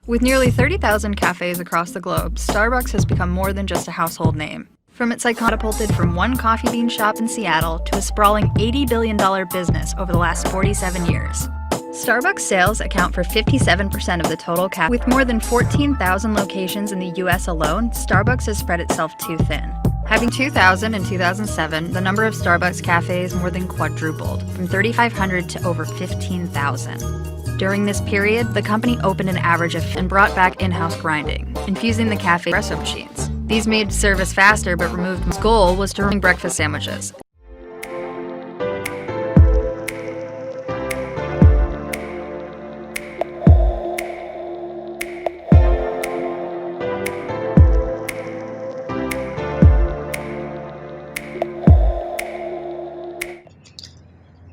With nearly 30,000 cafes across the globe, Starbucks has become more than just a household name. From its icon catapulted from one coffee bean shop in Seattle to a sprawling $80 billion business over the last 47 years. Starbucks sales account for 57% of the total cafe. With more than 14,000 locations in the US alone, Starbucks has spread itself too thin. Having 2000 and 2007, the number of Starbucks cafes more than quadrupled, from 3,500 to over 15,000. During this period, the company opened an average of and brought back in-house grinding, infusing the cafe espresso machines. These made service faster, but removed. Its goal was to bring breakfast sandwiches.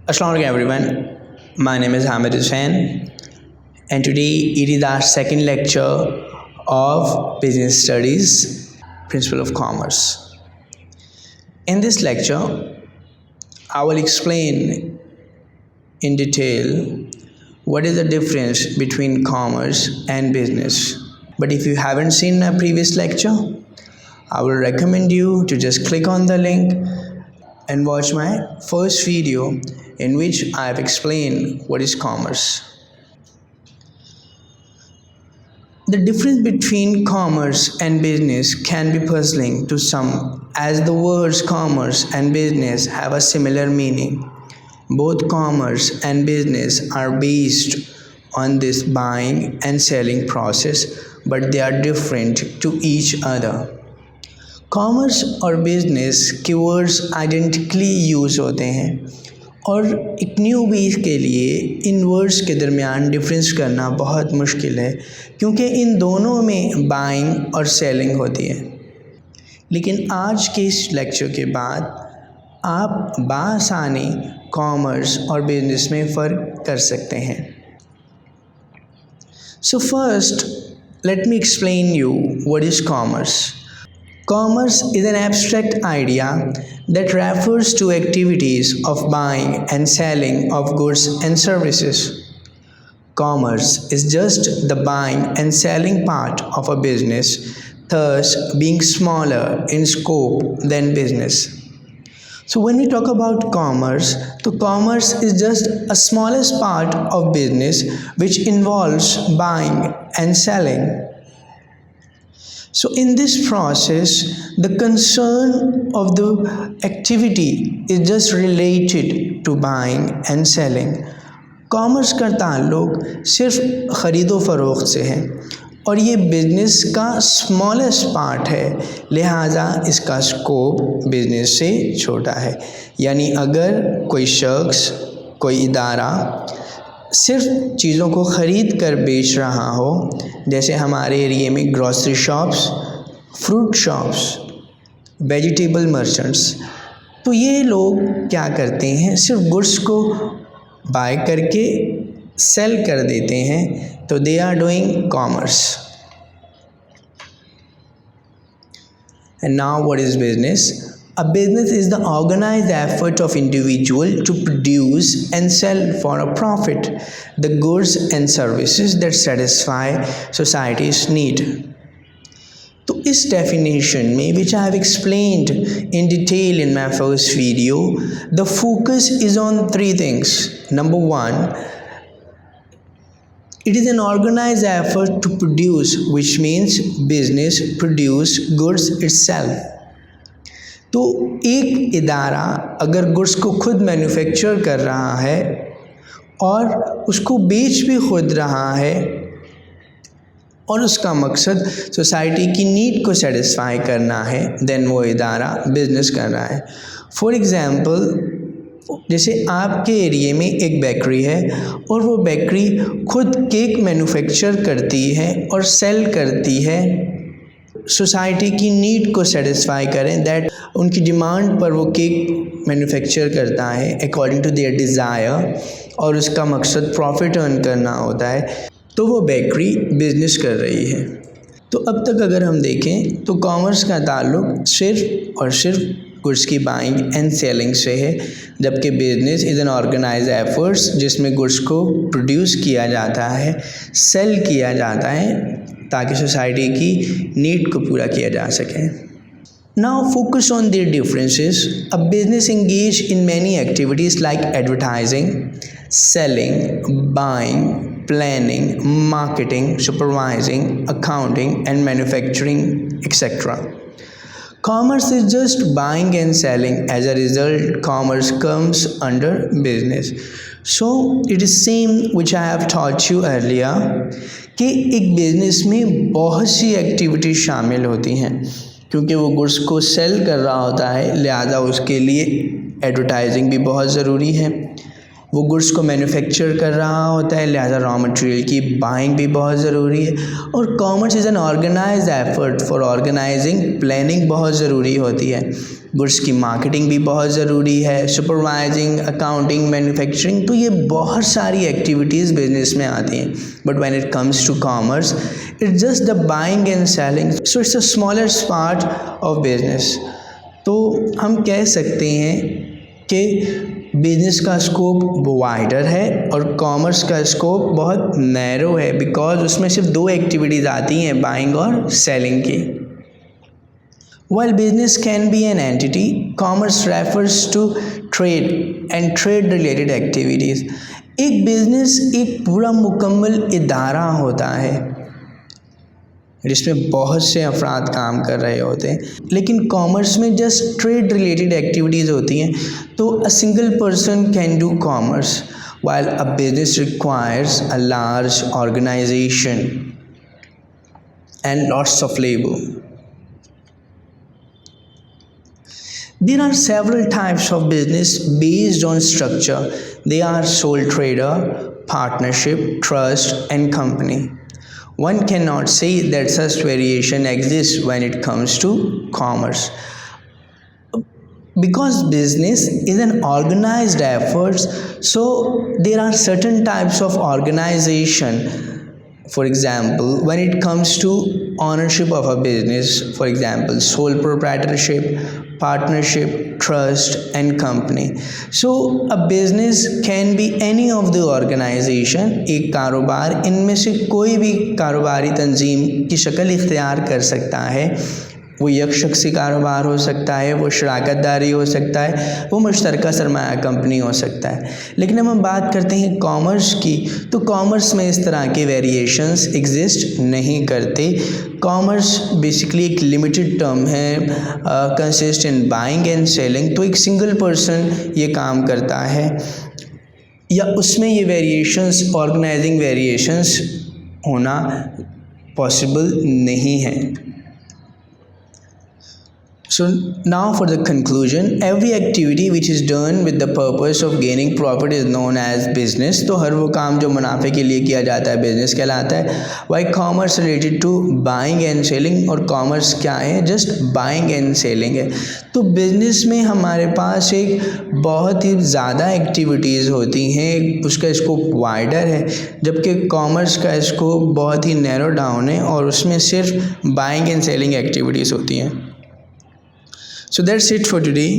Assalamu alaikum everyone, my name is Hamid Hussain and today it is our second lecture of Business Studies, Principle of Commerce. In this lecture, I will explain in detail what is the difference between commerce and business. But if you haven't seen my previous lecture, I will recommend you to just click on the link and watch my first video in which I have explained what is commerce. The difference between commerce and business can be puzzling to some, as the words commerce and business have a similar meaning. Both commerce and business are based on this buying and selling process, but they are different to each other. Commerce और business के words identically use होते हैं और एक new बीज के लिए इन words के दरमियान डिफरेंस करना बहुत मुश्किल है क्योंकि इन दोनों में बाइंग और सेलिंग होती है। लेकिन आज के इस लेक्चर के बाद आप बासानी कॉमर्स और बिज़नेस में फ़र्क कर सकते हैं। So first let me explain you what is commerce. Commerce is an abstract idea that refers to activities of buying and selling of goods and services. Commerce is just the buying and selling part of a business, thus being smaller in scope than business. So when we talk about commerce, so commerce is just a smallest part of business which involves buying and selling. So in this process, the concern of the activity is just related to buying and selling. Commerce का ताल्लुक सिर्फ ख़रीदो फ़रोख्त से है और ये business का smallest part है, लिहाजा इसका स्कोप बिज़नेस से छोटा है। यानी अगर कोई शख्स, कोई इदारा सिर्फ चीज़ों को ख़रीद कर बेच रहा हो, जैसे हमारे एरिए में grocery shops, fruit shops, vegetable merchants, तो ये लोग क्या करते हैं, सिर्फ गुड्स को बाय करके सेल कर देते हैं, तो they are doing commerce. And now what is business? A business is the organized effort of individual to produce and sell for a profit the goods and services that satisfy society's need. तो इस definition में, which I have explained in detail in my first video, the focus is on three things. Number one, it is an organized effort to produce, which means business produce goods itself. तो एक इदारा अगर goods को खुद manufacture कर रहा है और उसको बेच भी खुद रहा है और उसका मकसद सोसाइटी की नीड को सेटिस्फाई करना है, देन वो इदारा बिज़नेस कर रहा है। फॉर एग्ज़ाम्पल, जैसे आपके एरिए में एक बेकरी है और वो बेकरी खुद केक मैन्युफैक्चर करती है और सेल करती है सोसाइटी की नीड को सेटिस्फाई करें, दैट उनकी डिमांड पर वो केक मैन्युफैक्चर करता है अकॉर्डिंग टू देयर डिज़ायर और उसका मकसद प्रॉफिट अर्न करना होता है, तो वो बेकरी बिज़नेस कर रही है। तो अब तक अगर हम देखें तो कॉमर्स का ताल्लुक सिर्फ और सिर्फ गुड्स की बाइंग एंड सेलिंग से है, जबकि business is an organize efforts जिसमें गुड्स को प्रोड्यूस किया जाता है, सेल किया जाता है ताकि सोसाइटी की नीड को पूरा किया जा सके। Now focus on their differences. A business engage in many activities like advertising, selling, buying, planning, marketing, supervising, accounting and manufacturing, etc. Commerce is just buying and selling. As a result, commerce comes under business. So it is same which I have taught you earlier कि एक business में बहुत सी activities शामिल होती हैं, क्योंकि वो goods को सेल कर रहा होता है, लिहाजा उसके लिए एडवर्टाइजिंग भी बहुत ज़रूरी है। वो गुड्स को मैन्युफैक्चर कर रहा होता है, लिहाजा रॉ मटेरियल की बाइंग भी बहुत ज़रूरी है। और commerce is an organized effort for organizing, planning बहुत ज़रूरी होती है। गुड्स की मार्केटिंग भी बहुत ज़रूरी है, सुपरवाइजिंग, अकाउंटिंग, मैन्युफैक्चरिंग, तो ये बहुत सारी एक्टिविटीज़ बिजनेस में आती हैं। But when it comes to commerce, it's just the buying and selling, so it's a smallest part of business. तो हम कह सकते हैं कि बिजनेस का स्कोप वाइडर है और कॉमर्स का स्कोप बहुत नैरो है, बिकॉज उसमें सिर्फ दो एक्टिविटीज़ आती हैं, बाइंग और सेलिंग की। While business can be an entity, commerce refers to trade and trade related activities. एक बिजनेस एक पूरा मुकम्मल इदारा होता है जिसमें बहुत से अफराद काम कर रहे होते हैं, लेकिन कॉमर्स में जस्ट ट्रेड रिलेटेड एक्टिविटीज़ होती हैं। तो a single person can do commerce while a business requires a large organization and lots of labor. There are several types of business based on structure. They are sole trader, partnership, trust, and company. One cannot say that such variation exists when it comes to commerce. Because business is an organized effort, so there are certain types of organization. For example, when it comes to ownership of a business, for example, sole proprietorship, partnership, trust, and company. So a business can be any of the organization. एक कारोबार इनमें से कोई भी कारोबारी तंजीम की शक्ल इख्तियार कर सकता है। वो एक शख्सी कारोबार हो सकता है, वो शराकत दारी हो सकता है, वो मुश्तरका सरमाया कंपनी हो सकता है। लेकिन हम बात करते हैं कॉमर्स की, तो कॉमर्स में इस तरह के वेरिएशंस एग्जिस्ट नहीं करते। कॉमर्स बेसिकली एक लिमिटेड टर्म है, consist in buying and selling. तो एक सिंगल पर्सन ये काम करता है या उसमें ये वेरिएशंस, ऑर्गेनाइजिंग वेरिएशंस होना पॉसिबल नहीं है। So now for the conclusion, every activity which is done with the purpose of gaining profit is known as business. तो हर वो काम जो मुनाफे के लिए किया जाता है बिजनेस कहलाता है। Why commerce related to buying and selling, और कॉमर्स क्या है, जस्ट बाइंग एंड सेलिंग है। तो बिजनेस में हमारे पास एक बहुत ही ज़्यादा एक्टिविटीज़ होती हैं, उसका स्कोप वाइडर है, जबकि कॉमर्स का स्कोप बहुत ही नैरो डाउन है और उसमें सिर्फ बाइंग एंड सेलिंग एक्टिविटीज़ होती हैं। So that's it for today.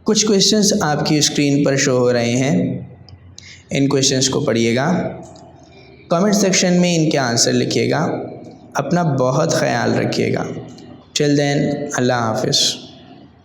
कुछ क्वेश्चंस आपकी स्क्रीन पर शो हो रहे हैं, इन क्वेश्चंस को पढ़िएगा, कमेंट सेक्शन में इनके आंसर लिखिएगा। अपना बहुत ख्याल रखिएगा। टिल देन, अल्लाह हाफिज़।